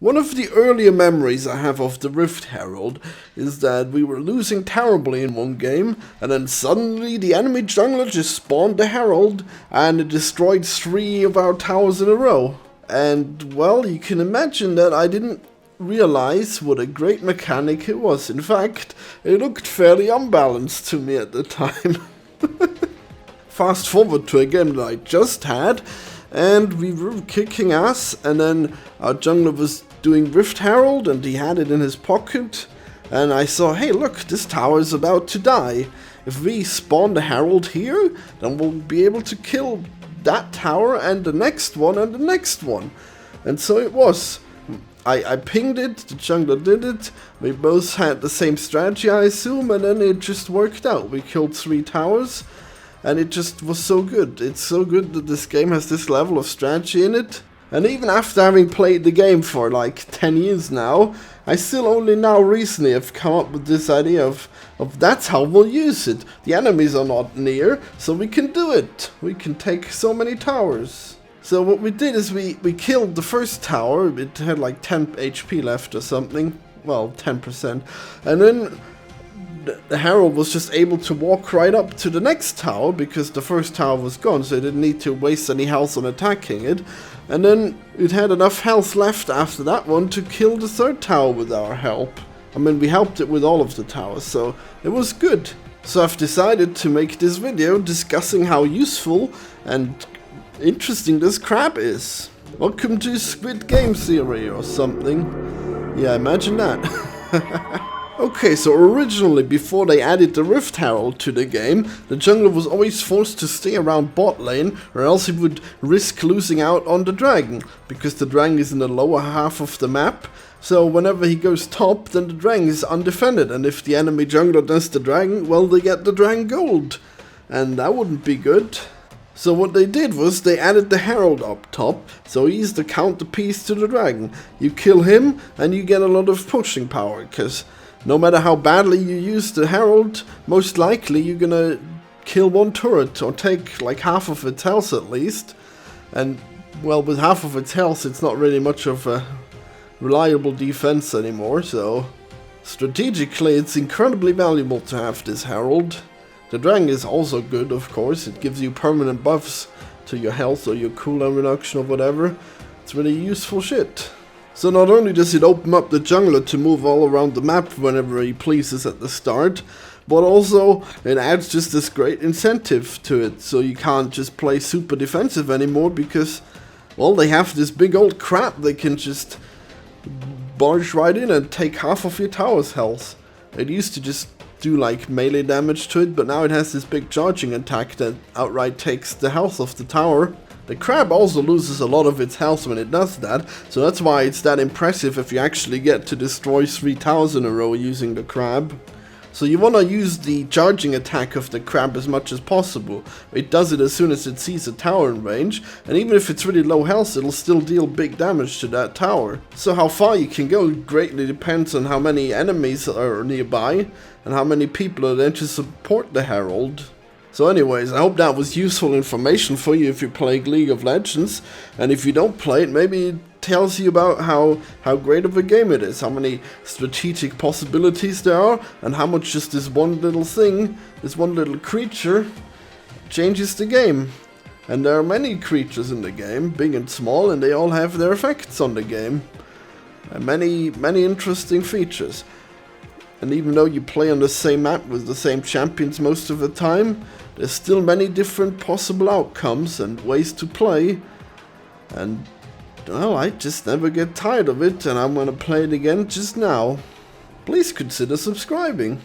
One of the earlier memories I have of the Rift Herald is that we were losing terribly in one game, and then suddenly the enemy jungler just spawned the Herald, and it destroyed 3 of our towers in a row. And, well, you can imagine that I didn't realize what a great mechanic it was. In fact, it looked fairly unbalanced to me at the time. Fast forward to a game that I just had, and we were kicking ass, and then our jungler was doing Rift Herald, and he had it in his pocket, and I saw, hey look, this tower is about to die. If we spawn the Herald here, then we'll be able to kill that tower, and the next one, and the next one. And so it was. I pinged it, the jungler did it, we both had the same strategy I assume, and then it just worked out. We killed 3 towers, and it just was so good. It's so good that this game has this level of strategy in it. And even after having played the game for like 10 years now, I still only now recently have come up with this idea of that's how we'll use it. The enemies are not near, so we can do it. We can take so many towers. So what we did is we killed the first tower. It had like 10 HP left or something. Well, 10%. And then the Herald was just able to walk right up to the next tower because the first tower was gone, so it didn't need to waste any health on attacking it. And then it had enough health left after that one to kill the 3rd tower with our help. I mean, we helped it with all of the towers, so it was good. So I've decided to make this video discussing how useful and interesting this crab is. Welcome to Squid Game Theory or something. Yeah, imagine that. Okay, so originally, before they added the Rift Herald to the game, the jungler was always forced to stay around bot lane, or else he would risk losing out on the dragon, because the dragon is in the lower half of the map. So whenever he goes top, then the dragon is undefended, and if the enemy jungler does the dragon, well, they get the dragon gold. And that wouldn't be good. So what they did was they added the Herald up top, so he's the counterpiece to the dragon. You kill him, and you get a lot of pushing power, because no matter how badly you use the Herald, most likely you're gonna kill 1 turret, or take like half of its health at least. And, well, with half of its health, it's not really much of a reliable defense anymore, so strategically it's incredibly valuable to have this Herald. The dragon is also good, of course. It gives you permanent buffs to your health or your cooldown reduction or whatever. It's really useful shit. So not only does it open up the jungler to move all around the map whenever he pleases at the start, but also it adds just this great incentive to it, so you can't just play super defensive anymore because, well, they have this big old crap they can just barge right in and take half of your tower's health. It used to just do like melee damage to it, but now it has this big charging attack that outright takes the health of the tower. The crab also loses a lot of its health when it does that, so that's why it's that impressive if you actually get to destroy 3 towers in a row using the crab. So you want to use the charging attack of the crab as much as possible. It does it as soon as it sees a tower in range, and even if it's really low health, it'll still deal big damage to that tower. So how far you can go greatly depends on how many enemies are nearby, and how many people are there to support the Herald. So anyways, I hope that was useful information for you if you play League of Legends, and if you don't play it, maybe it tells you about how great of a game it is, how many strategic possibilities there are, and how much just this one little thing, this one little creature, changes the game. And there are many creatures in the game, big and small, and they all have their effects on the game. And many interesting features. And even though you play on the same map with the same champions most of the time, there's still many different possible outcomes and ways to play. And, well, I just never get tired of it, and I'm gonna play it again just now. Please consider subscribing.